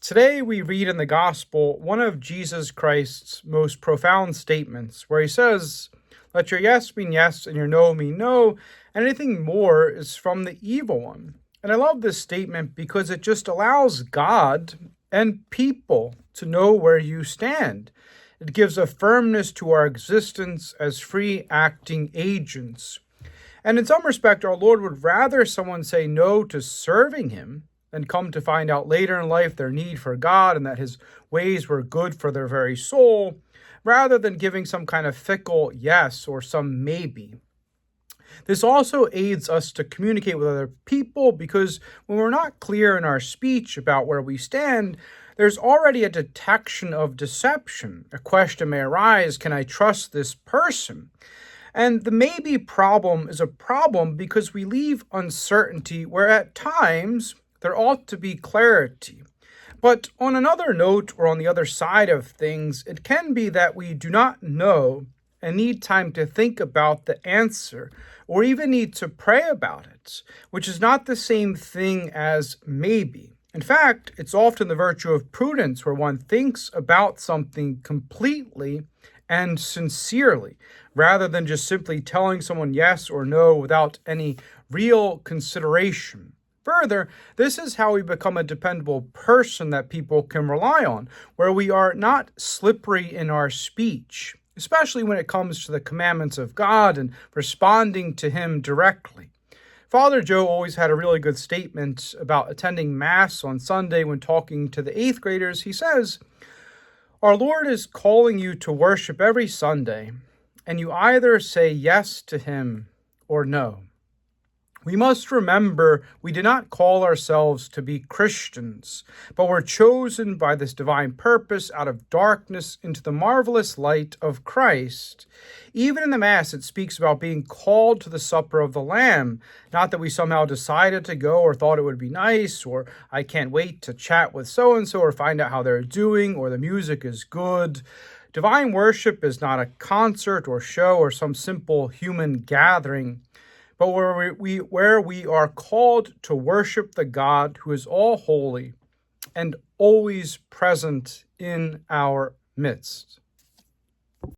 Today we read in the Gospel one of Jesus Christ's most profound statements where he says, "Let your yes mean yes and your no mean no, and anything more is from the evil one." And I love this statement because it just allows God and people to know where you stand. It gives a firmness to our existence as free acting agents. And in some respect, our Lord would rather someone say no to serving him and come to find out later in life their need for God and that his ways were good for their very soul, rather than giving some kind of fickle yes or some maybe. This also aids us to communicate with other people because when we're not clear in our speech about where we stand, there's already a detection of deception. A question may arise, can I trust this person? And the maybe problem is a problem because we leave uncertainty where at times there ought to be clarity. But on another note, or on the other side of things, it can be that we do not know and need time to think about the answer, or even need to pray about it, which is not the same thing as maybe. In fact, it's often the virtue of prudence where one thinks about something completely and sincerely, rather than just simply telling someone yes or no without any real consideration. Further, this is how we become a dependable person that people can rely on, where we are not slippery in our speech, especially when it comes to the commandments of God and responding to him directly. Father Joe always had a really good statement about attending Mass on Sunday when talking to the 8th graders. He says, "Our Lord is calling you to worship every Sunday, and you either say yes to him or no. We must remember we did not call ourselves to be Christians, but were chosen by this divine purpose out of darkness into the marvelous light of Christ. Even in the Mass, it speaks about being called to the supper of the Lamb, not that we somehow decided to go or thought it would be nice, or I can't wait to chat with so-and-so or find out how they're doing, or the music is good. Divine worship is not a concert or show or some simple human gathering, but where we are called to worship the God who is all holy and always present in our midst."